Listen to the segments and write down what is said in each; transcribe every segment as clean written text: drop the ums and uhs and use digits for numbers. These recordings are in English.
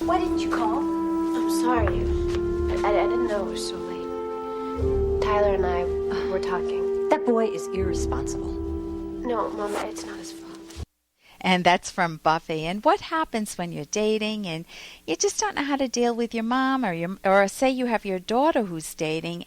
Why didn't you call? I'm sorry. I didn't know it was so late. Tyler and I were talking. That boy is irresponsible. No, Mama, it's not his fault. And that's from Buffy. And what happens when you're dating and you just don't know how to deal with your mom, or say you have your daughter who's dating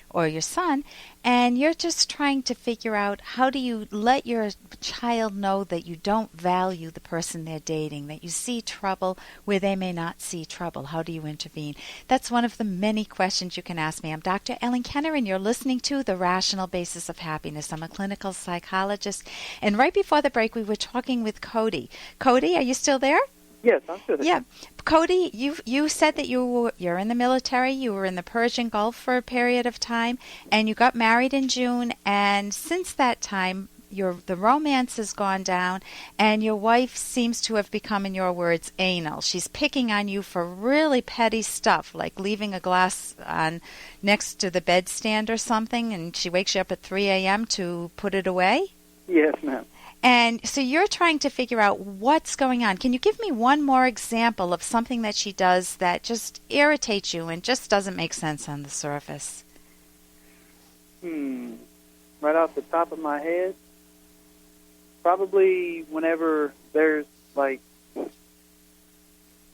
or your son, and you're just trying to figure out how do you let your child know that you don't value the person they're dating, that you see trouble where they may not see trouble. How do you intervene? That's one of the many questions you can ask me. I'm Dr. Ellen Kenner, and you're listening to The Rational Basis of Happiness. I'm a clinical psychologist. And right before the break, we were talking with Cody. Cody, are you still there? Yes, I'm still there. Yeah. Cody, you said that you're in the military, you were in the Persian Gulf for a period of time, and you got married in June, and since that time, the romance has gone down, and your wife seems to have become, in your words, anal. She's picking on you for really petty stuff, like leaving a glass on next to the bedstand or something, and she wakes you up at 3 a.m. to put it away? Yes, ma'am. And so you're trying to figure out what's going on. Can you give me one more example of something that she does that just irritates you and just doesn't make sense on the surface? Right off the top of my head, probably whenever there's like,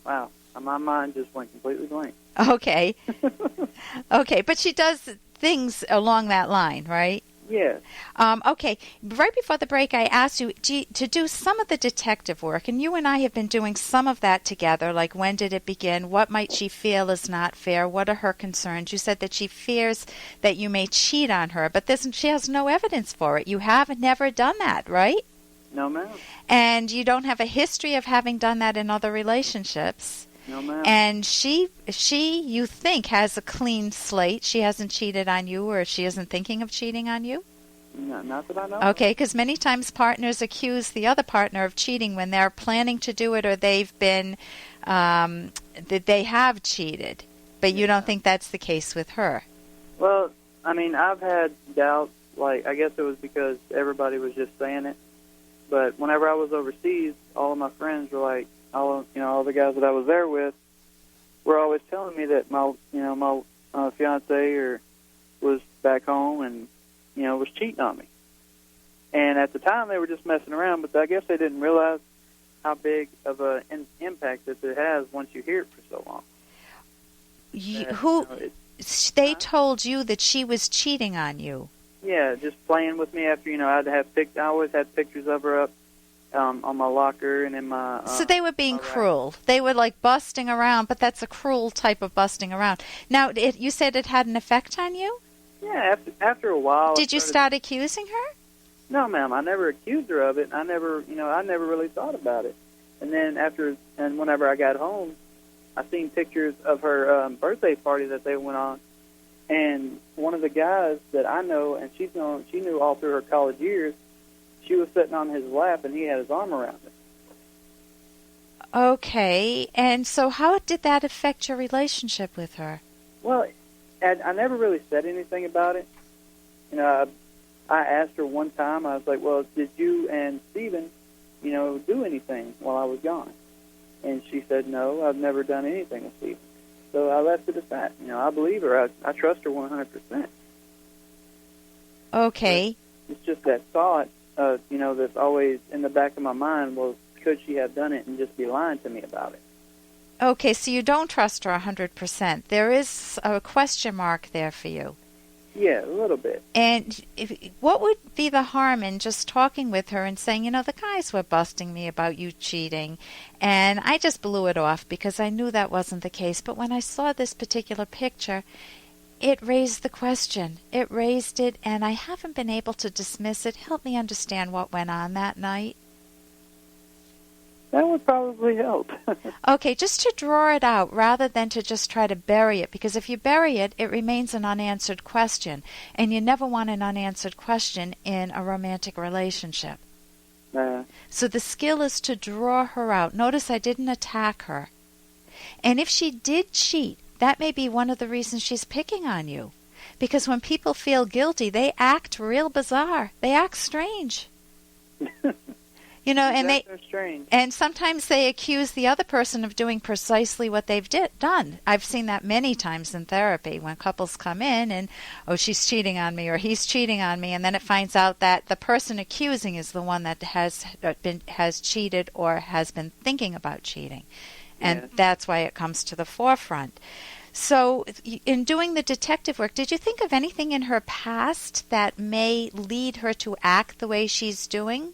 wow, my mind just went completely blank. Okay. Okay, but she does things along that line, right? Yes. Okay, right before the break, I asked you to do some of the detective work, and you and I have been doing some of that together, like when did it begin, what might she feel is not fair, what are her concerns. You said that she fears that you may cheat on her, but she has no evidence for it. You have never done that, right? No, ma'am. And you don't have a history of having done that in other relationships. No, ma'am. And she, you think, has a clean slate. She hasn't cheated on you, or she isn't thinking of cheating on you? No, not that I know. Okay, because many times partners accuse the other partner of cheating when they're planning to do it, or they've been, that they have cheated. But you don't think that's the case with her? Well, I mean, I've had doubts. Like, I guess it was because everybody was just saying it. But whenever I was overseas, all of my friends were like, all the guys that I was there with were always telling me that my fiance was back home and, was cheating on me. And at the time, they were just messing around, but I guess they didn't realize how big of an impact that it has once you hear it for so long. They told you that she was cheating on you? Yeah, just playing with me after, I always had pictures of her up on my locker and in my... so they were being cruel. They were like busting around, but that's a cruel type of busting around. Now, you said it had an effect on you? Yeah, after a while... Did you start accusing her? No, ma'am. I never accused her of it. I never really thought about it. And then whenever I got home, I seen pictures of her birthday party that they went on. And one of the guys that I know, and she knew all through her college years, she was sitting on his lap, and he had his arm around her. Okay, and so how did that affect your relationship with her? Well, I never really said anything about it. I asked her one time, I was like, well, did you and Stephen, do anything while I was gone? And she said, no, I've never done anything with Stephen. So I left it at that. I believe her. I trust her 100%. Okay. It's just that thought, that's always in the back of my mind. Well, could she have done it and just be lying to me about it? Okay, so you don't trust her 100%. There is a question mark there for you. Yeah, a little bit. And what would be the harm in just talking with her and saying, the guys were busting me about you cheating, and I just blew it off because I knew that wasn't the case. But when I saw this particular picture, it raised the question. It raised it, and I haven't been able to dismiss it. Help me understand what went on that night. That would probably help. Okay, just to draw it out rather than to just try to bury it, because if you bury it, it remains an unanswered question, and you never want an unanswered question in a romantic relationship. So the skill is to draw her out. Notice I didn't attack her. And if she did cheat, that may be one of the reasons she's picking on you. Because when people feel guilty, they act real bizarre. They act strange. And That's so strange. and sometimes they accuse the other person of doing precisely what they've done. I've seen that many times in therapy when couples come in and, oh, she's cheating on me or he's cheating on me, and then it finds out that the person accusing is the one that has cheated or has been thinking about cheating. And Yes. that's why it comes to the forefront. So in doing the detective work, did you think of anything in her past that may lead her to act the way she's doing?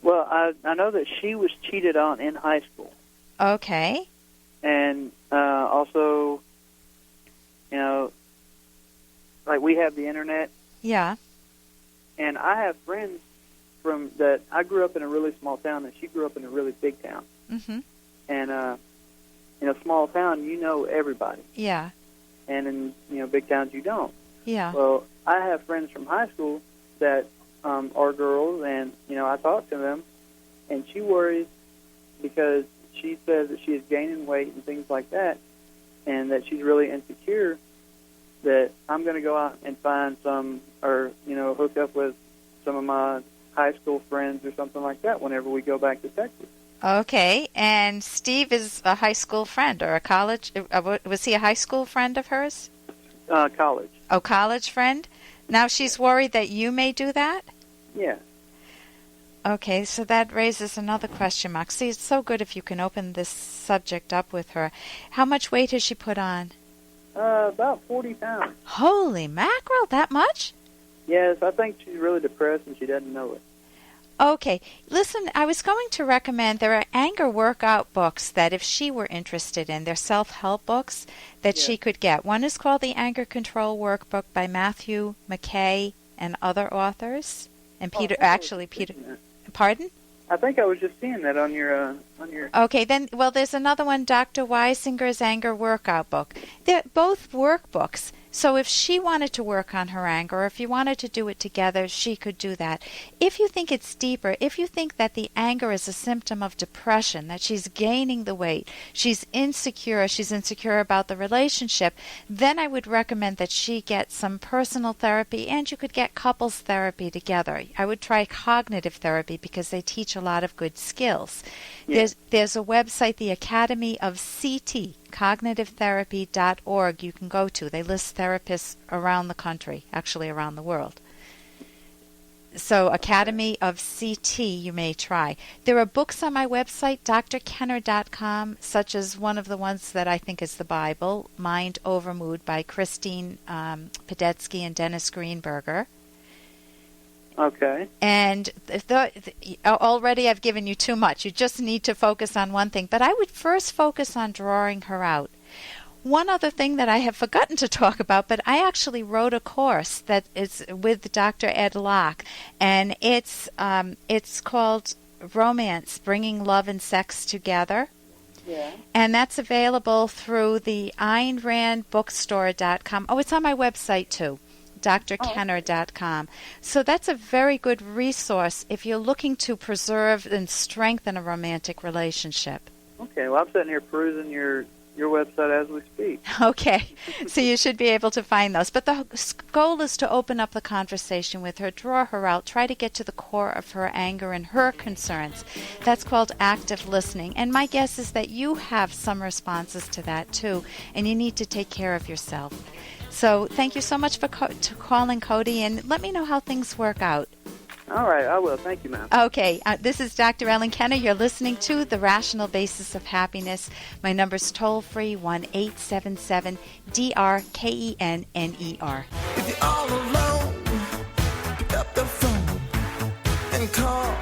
Well, I know that she was cheated on in high school. Okay. And also, like we have the internet, Yeah. and I have friends from that. I grew up in a really small town, and she grew up in a really big town. Mm-hmm. And in a small town, you know everybody, Yeah. and in big towns, you don't. Yeah. Well, I have friends from high school that are girls, and I talk to them, and she worries because she says that she is gaining weight and things like that, and that she's really insecure that I'm going to go out and find hook up with some of my high school friends or something like that whenever we go back to Texas. Okay. And Steve is a high school friend or a college. Was he a high school friend of hers? College. Oh, college friend. Now she's worried that you may do that? Yeah. Okay, so that raises another question mark. See, it's so good if you can open this subject up with her. How much weight has she put on? About 40 pounds. Holy mackerel, that much? Yes, I think she's really depressed and she doesn't know it. Okay, listen, I was going to recommend there are anger workout books that if she were interested in, they're self-help books that she could get. One is called the Anger Control Workbook by Matthew McKay and other authors. And Peter, pardon? I think I was just seeing that on your. Okay, then, there's another one, Dr. Weisinger's Anger Workout Book. They're both workbooks. So if she wanted to work on her anger, or if you wanted to do it together, she could do that. If you think it's deeper, if you think that the anger is a symptom of depression, that she's gaining the weight, she's insecure about the relationship, then I would recommend that she get some personal therapy, and you could get couples therapy together. I would try cognitive therapy because they teach a lot of good skills. Yeah. There's a website, the Academy of CT, cognitivetherapy.org, you can go to. They list therapists around the country, actually around the world. So Academy of CT you may try. There are books on my website, drkenner.com, such as one of the ones that I think is the Bible, Mind Over Mood by Christine Podetsky and Dennis Greenberger. Okay. And already I've given you too much. You just need to focus on one thing. But I would first focus on drawing her out. One other thing that I have forgotten to talk about, but I actually wrote a course that is with Dr. Ed Locke, and it's called Romance, Bringing Love and Sex Together. Yeah. And that's available through the AynRandBookstore.com. Oh, it's on my website too, drkenner.com. So that's a very good resource if you're looking to preserve and strengthen a romantic relationship. Okay, well, I'm sitting here perusing your website as we speak. Okay, so you should be able to find those. But the goal is to open up the conversation with her, draw her out, try to get to the core of her anger and her concerns. That's called active listening. And my guess is that you have some responses to that too, and you need to take care of yourself. So thank you so much for calling, Cody, and let me know how things work out. All right, I will. Thank you, ma'am. Okay, this is Dr. Ellen Kenner. You're listening to The Rational Basis of Happiness. My number's toll-free, 1-877-DRKENNER. If you're all alone, pick up the phone and call.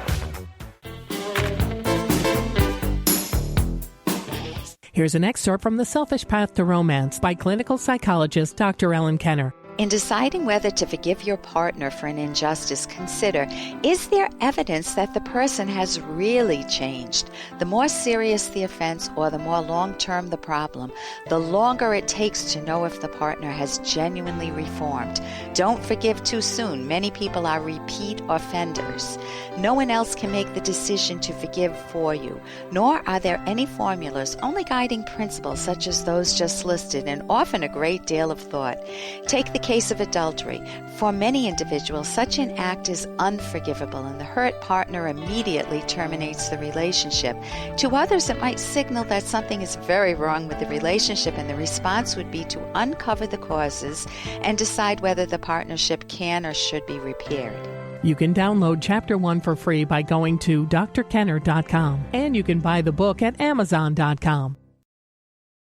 Here's an excerpt from The Selfish Path to Romance by clinical psychologist Dr. Ellen Kenner. In deciding whether to forgive your partner for an injustice, consider, is there evidence that the person has really changed? The more serious the offense or the more long-term the problem, the longer it takes to know if the partner has genuinely reformed. Don't forgive too soon. Many people are repeat offenders. No one else can make the decision to forgive for you, nor are there any formulas, only guiding principles such as those just listed, and often a great deal of thought. Take the case case of adultery, for many individuals, such an act is unforgivable and the hurt partner immediately terminates the relationship. To others, it might signal that something is very wrong with the relationship, and the response would be to uncover the causes and decide whether the partnership can or should be repaired. You can download Chapter 1 for free by going to drkenner.com, and you can buy the book at amazon.com.